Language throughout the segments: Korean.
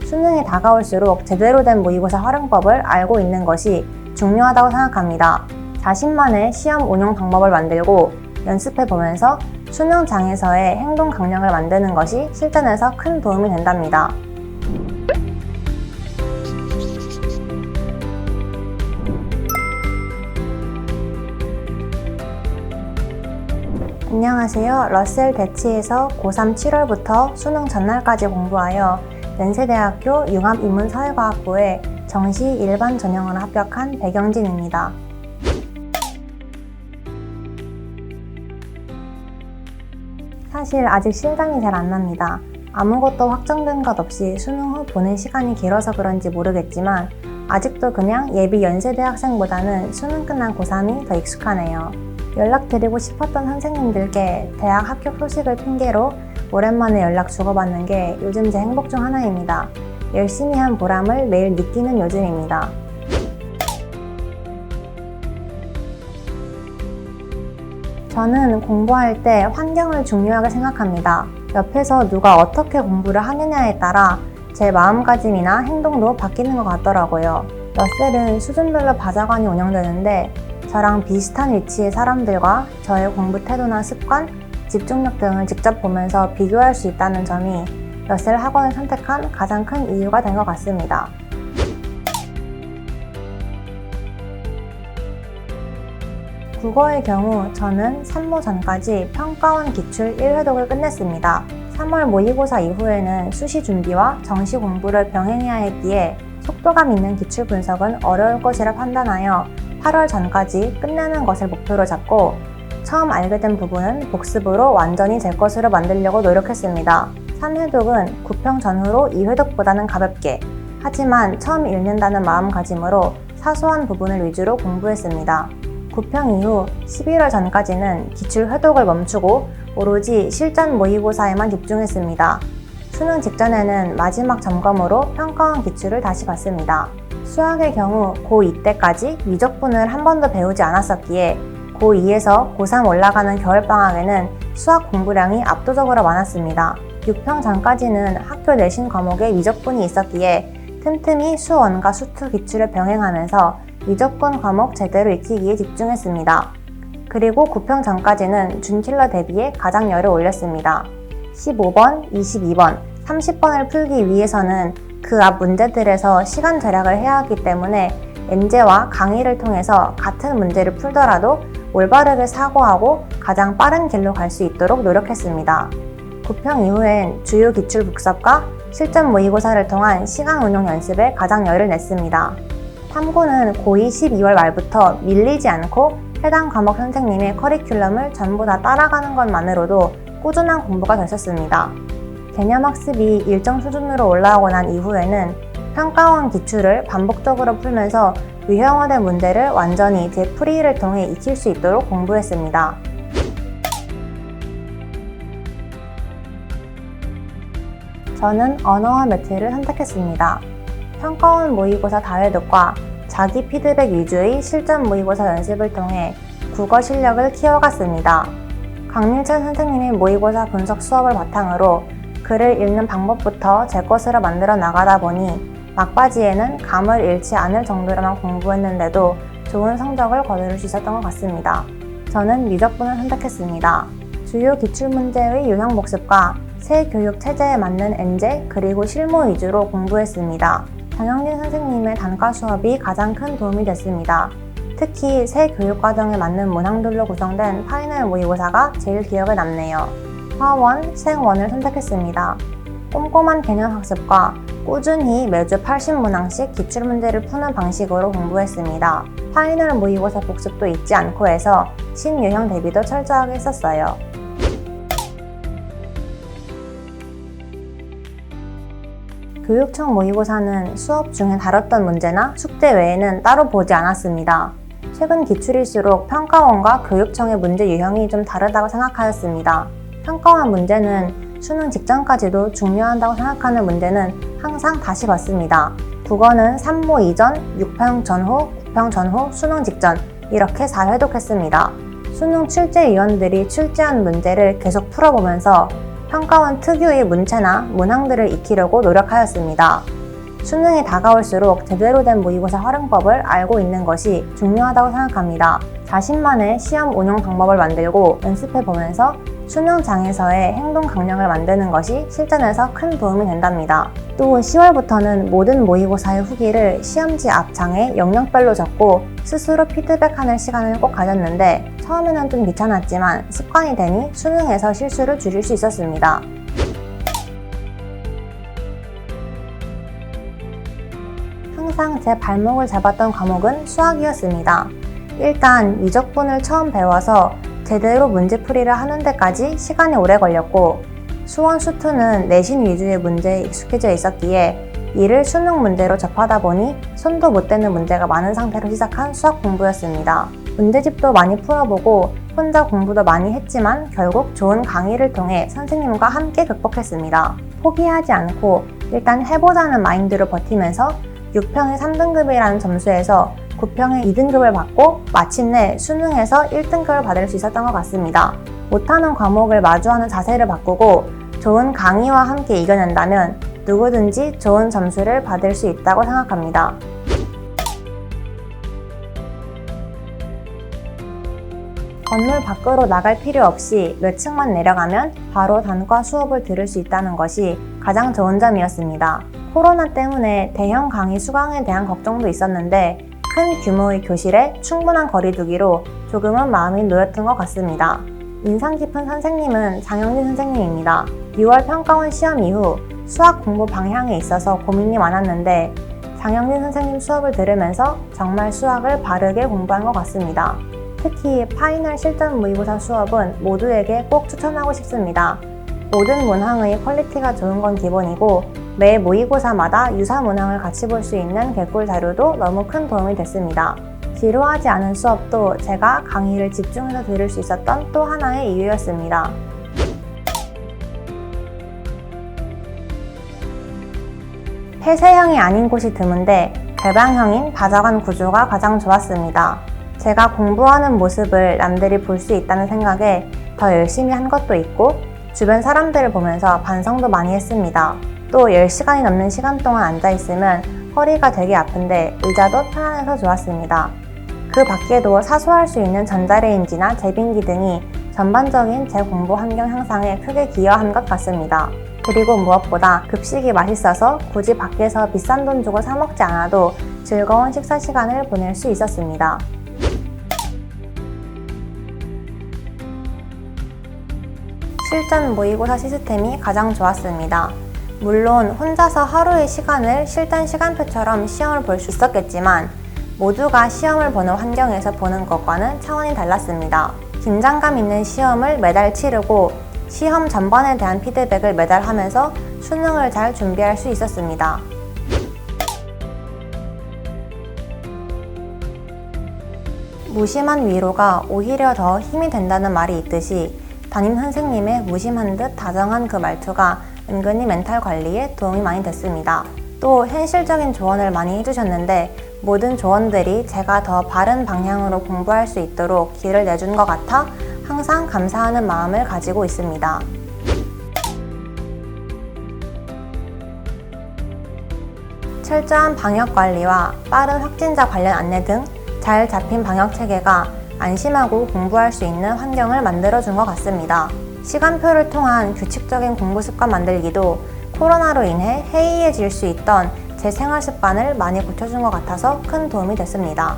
수능이 다가올수록 제대로 된 모의고사 활용법을 알고 있는 것이 중요하다고 생각합니다. 자신만의 시험 운용 방법을 만들고 연습해보면서 수능장에서의 행동 강령을 만드는 것이 실전에서 큰 도움이 된답니다. 안녕하세요. 러셀 대치에서 고3 7월부터 수능 전날까지 공부하여 연세대학교 융합인문사회과학부에 정시 일반 전형으로 합격한 백영진입니다. 사실 아직 실감이 잘 안 납니다. 아무것도 확정된 것 없이 수능 후 보는 시간이 길어서 그런지 모르겠지만 아직도 그냥 예비 연세대 학생보다는 수능 끝난 고3이 더 익숙하네요. 연락드리고 싶었던 선생님들께 대학 합격 소식을 핑계로 오랜만에 연락 주고받는 게 요즘 제 행복 중 하나입니다. 열심히 한 보람을 매일 느끼는 요즘입니다. 저는 공부할 때 환경을 중요하게 생각합니다. 옆에서 누가 어떻게 공부를 하느냐에 따라 제 마음가짐이나 행동도 바뀌는 것 같더라고요. 러셀은 수준별로 바자관이 운영되는데 저랑 비슷한 위치의 사람들과 저의 공부 태도나 습관, 집중력 등을 직접 보면서 비교할 수 있다는 점이 러셀 학원을 선택한 가장 큰 이유가 된 것 같습니다. 국어의 경우 저는 3모 전까지 평가원 기출 1회독을 끝냈습니다. 3월 모의고사 이후에는 수시 준비와 정시 공부를 병행해야 했기에 속도감 있는 기출 분석은 어려울 것이라 판단하여 8월 전까지 끝내는 것을 목표로 잡고 처음 알게 된 부분은 복습으로 완전히 제 것으로 만들려고 노력했습니다. 3회독은 9평 전후로 2회독보다는 가볍게, 하지만 처음 읽는다는 마음가짐으로 사소한 부분을 위주로 공부했습니다. 9평 이후 11월 전까지는 기출 회독을 멈추고 오로지 실전 모의고사에만 집중했습니다. 수능 직전에는 마지막 점검으로 평가원 기출을 다시 봤습니다. 수학의 경우 고2 때까지 미적분을 한 번도 배우지 않았었기에 고2에서 고3 올라가는 겨울방학에는 수학 공부량이 압도적으로 많았습니다. 6평 전까지는 학교 내신 과목에 미적분이 있었기에 틈틈이 수1과 수2 기출을 병행하면서 미적분 과목 제대로 익히기에 집중했습니다. 그리고 9평 전까지는 준킬러 대비에 가장 열을 올렸습니다. 15번, 22번, 30번을 풀기 위해서는 그 앞 문제들에서 시간 절약을 해야 하기 때문에 엔제와 강의를 통해서 같은 문제를 풀더라도 올바르게 사고하고 가장 빠른 길로 갈 수 있도록 노력했습니다. 9평 이후엔 주요 기출 복습과 실전 모의고사를 통한 시간 운용 연습에 가장 열을 냈습니다. 탐구는 고2 12월 말부터 밀리지 않고 해당 과목 선생님의 커리큘럼을 전부 다 따라가는 것만으로도 꾸준한 공부가 됐었습니다. 개념학습이 일정 수준으로 올라오고 난 이후에는 평가원 기출을 반복적으로 풀면서 유형화된 문제를 완전히 제 풀이를 통해 익힐 수 있도록 공부했습니다. 저는 언어와 매체를 선택했습니다. 평가원 모의고사 다회독과 자기 피드백 위주의 실전 모의고사 연습을 통해 국어 실력을 키워갔습니다. 강민찬 선생님의 모의고사 분석 수업을 바탕으로 글을 읽는 방법부터 제 것으로 만들어 나가다 보니 막바지에는 감을 잃지 않을 정도로만 공부했는데도 좋은 성적을 거두를 수 있었던 것 같습니다. 저는 미적분을 선택했습니다. 주요 기출문제의 유형 복습과 새 교육 체제에 맞는 엔제 그리고 실무 위주로 공부했습니다. 장영진 선생님의 단과 수업이 가장 큰 도움이 됐습니다. 특히 새 교육과정에 맞는 문항들로 구성된 파이널 모의고사가 제일 기억에 남네요. 화원, 생원을 선택했습니다. 꼼꼼한 개념학습과 꾸준히 매주 80문항씩 기출문제를 푸는 방식으로 공부했습니다. 파이널 모의고사 복습도 잊지 않고 해서 신유형 대비도 철저하게 했었어요. 교육청 모의고사는 수업 중에 다뤘던 문제나 숙제 외에는 따로 보지 않았습니다. 최근 기출일수록 평가원과 교육청의 문제 유형이 좀 다르다고 생각하였습니다. 평가원 문제는 수능 직전까지도 중요하다고 생각하는 문제는 항상 다시 봤습니다. 국어는 3모 이전, 6평 전후, 9평 전후, 수능 직전 이렇게 4회독했습니다. 수능 출제위원들이 출제한 문제를 계속 풀어보면서 평가원 특유의 문체나 문항들을 익히려고 노력하였습니다. 수능이 다가올수록 제대로 된 모의고사 활용법을 알고 있는 것이 중요하다고 생각합니다. 자신만의 시험 운영 방법을 만들고 연습해보면서 수능장에서의 행동 강령을 만드는 것이 실전에서 큰 도움이 된답니다. 또 10월부터는 모든 모의고사의 후기를 시험지 앞 장에 영역별로 적고 스스로 피드백하는 시간을 꼭 가졌는데 처음에는 좀 귀찮았지만 습관이 되니 수능에서 실수를 줄일 수 있었습니다. 항상 제 발목을 잡았던 과목은 수학이었습니다. 일단 미적분을 처음 배워서 제대로 문제풀이를 하는 데까지 시간이 오래 걸렸고 수원 수투는 내신 위주의 문제에 익숙해져 있었기에 이를 수능 문제로 접하다 보니 손도 못 대는 문제가 많은 상태로 시작한 수학 공부였습니다. 문제집도 많이 풀어보고 혼자 공부도 많이 했지만 결국 좋은 강의를 통해 선생님과 함께 극복했습니다. 포기하지 않고 일단 해보자는 마인드로 버티면서 6평의 3등급이라는 점수에서 9평의 2등급을 받고 마침내 수능에서 1등급을 받을 수 있었던 것 같습니다. 못하는 과목을 마주하는 자세를 바꾸고 좋은 강의와 함께 이겨낸다면 누구든지 좋은 점수를 받을 수 있다고 생각합니다. 건물 밖으로 나갈 필요 없이 몇 층만 내려가면 바로 단과 수업을 들을 수 있다는 것이 가장 좋은 점이었습니다. 코로나 때문에 대형 강의 수강에 대한 걱정도 있었는데 큰 규모의 교실에 충분한 거리두기로 조금은 마음이 놓였던 것 같습니다. 인상 깊은 선생님은 장영진 선생님입니다. 6월 평가원 시험 이후 수학 공부 방향에 있어서 고민이 많았는데 장영진 선생님 수업을 들으면서 정말 수학을 바르게 공부한 것 같습니다. 특히 파이널 실전 모의고사 수업은 모두에게 꼭 추천하고 싶습니다. 모든 문항의 퀄리티가 좋은 건 기본이고 매 모의고사마다 유사 문항을 같이 볼 수 있는 개꿀 자료도 너무 큰 도움이 됐습니다. 지루하지 않은 수업도 제가 강의를 집중해서 들을 수 있었던 또 하나의 이유였습니다. 폐쇄형이 아닌 곳이 드문데 개방형인 바자관 구조가 가장 좋았습니다. 제가 공부하는 모습을 남들이 볼 수 있다는 생각에 더 열심히 한 것도 있고 주변 사람들을 보면서 반성도 많이 했습니다. 또 10시간이 넘는 시간 동안 앉아있으면 허리가 되게 아픈데 의자도 편안해서 좋았습니다. 그 밖에도 사소할 수 있는 전자레인지나 제빙기 등이 전반적인 제 공부 환경 향상에 크게 기여한 것 같습니다. 그리고 무엇보다 급식이 맛있어서 굳이 밖에서 비싼 돈 주고 사 먹지 않아도 즐거운 식사 시간을 보낼 수 있었습니다. 실전 모의고사 시스템이 가장 좋았습니다. 물론 혼자서 하루의 시간을 실전 시간표처럼 시험을 볼 수 있었겠지만 모두가 시험을 보는 환경에서 보는 것과는 차원이 달랐습니다. 긴장감 있는 시험을 매달 치르고 시험 전반에 대한 피드백을 매달 하면서 수능을 잘 준비할 수 있었습니다. 무심한 위로가 오히려 더 힘이 된다는 말이 있듯이 담임 선생님의 무심한 듯 다정한 그 말투가 은근히 멘탈 관리에 도움이 많이 됐습니다. 또 현실적인 조언을 많이 해주셨는데 모든 조언들이 제가 더 바른 방향으로 공부할 수 있도록 길을 내준 것 같아 항상 감사하는 마음을 가지고 있습니다. 철저한 방역 관리와 빠른 확진자 관련 안내 등 잘 잡힌 방역 체계가 안심하고 공부할 수 있는 환경을 만들어준 것 같습니다. 시간표를 통한 규칙적인 공부 습관 만들기도 코로나로 인해 해이해질 수 있던 제 생활 습관을 많이 고쳐준 것 같아서 큰 도움이 됐습니다.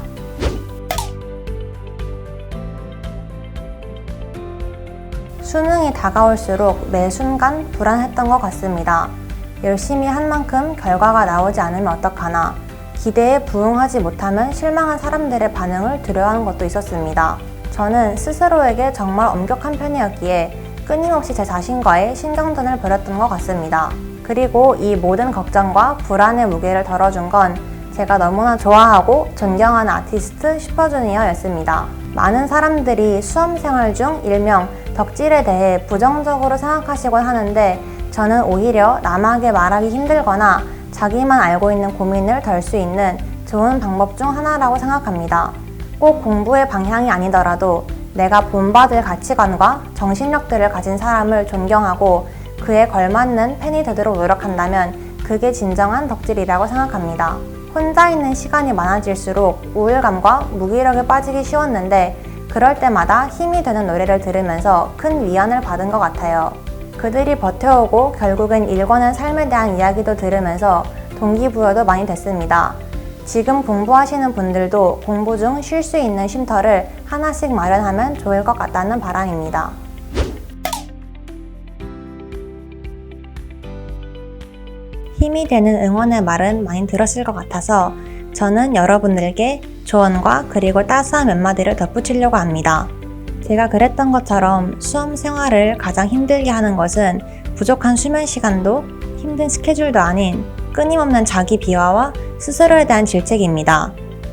수능이 다가올수록 매 순간 불안했던 것 같습니다. 열심히 한 만큼 결과가 나오지 않으면 어떡하나, 기대에 부응하지 못하면 실망한 사람들의 반응을 두려워하는 것도 있었습니다. 저는 스스로에게 정말 엄격한 편이었기에 끊임없이 제 자신과의 신경전을 벌였던 것 같습니다. 그리고 이 모든 걱정과 불안의 무게를 덜어준 건 제가 너무나 좋아하고 존경하는 아티스트 슈퍼주니어였습니다. 많은 사람들이 수험생활 중 일명 덕질에 대해 부정적으로 생각하시곤 하는데 저는 오히려 남에게 말하기 힘들거나 자기만 알고 있는 고민을 덜 수 있는 좋은 방법 중 하나라고 생각합니다. 꼭 공부의 방향이 아니더라도 내가 본받을 가치관과 정신력들을 가진 사람을 존경하고 그에 걸맞는 팬이 되도록 노력한다면 그 그게 진정한 덕질이라고 생각합니다. 혼자 있는 시간이 많아질수록 우울감과 무기력에 빠지기 쉬웠는데 그럴 때마다 힘이 되는 노래를 들으면서 큰 위안을 받은 것 같아요. 그들이 버텨오고 결국엔 일궈낸 삶에 대한 이야기도 들으면서 동기부여도 많이 됐습니다. 지금 공부하시는 분들도 공부 중 쉴 수 있는 쉼터를 하나씩 마련하면 좋을 것 같다는 바람입니다. 힘이 되는 응원의 말은 많이 들었을 것 같아서 저는 여러분들께 조언과 그리고 따스한 몇 마디를 덧붙이려고 합니다. 제가 그랬던 것처럼 수험 생활을 가장 힘들게 하는 것은 부족한 수면 시간도 힘든 스케줄도 아닌 끊임없는 자기 비하와 스스로에 대한 질책입니다.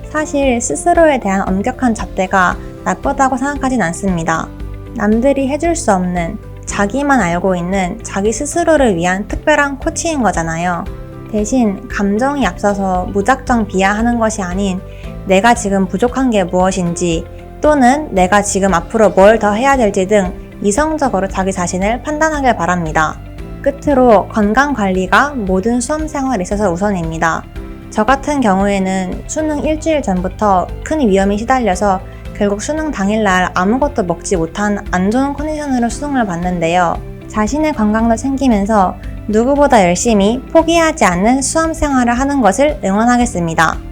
사실 스스로에 대한 엄격한 잣대가 나쁘다고 생각하진 않습니다. 남들이 해줄 수 없는 자기만 알고 있는 자기 스스로를 위한 특별한 코치인 거잖아요. 대신 감정이 앞서서 무작정 비하하는 것이 아닌 내가 지금 부족한 게 무엇인지 또는 내가 지금 앞으로 뭘 더 해야 될지 등 이성적으로 자기 자신을 판단하길 바랍니다. 끝으로 건강관리가 모든 수험생활에 있어서 우선입니다. 저 같은 경우에는 수능 일주일 전부터 큰 위험에 시달려서 결국 수능 당일날 아무것도 먹지 못한 안 좋은 컨디션으로 수능을 봤는데요. 자신의 건강도 챙기면서 누구보다 열심히 포기하지 않는 수험생활을 하는 것을 응원하겠습니다.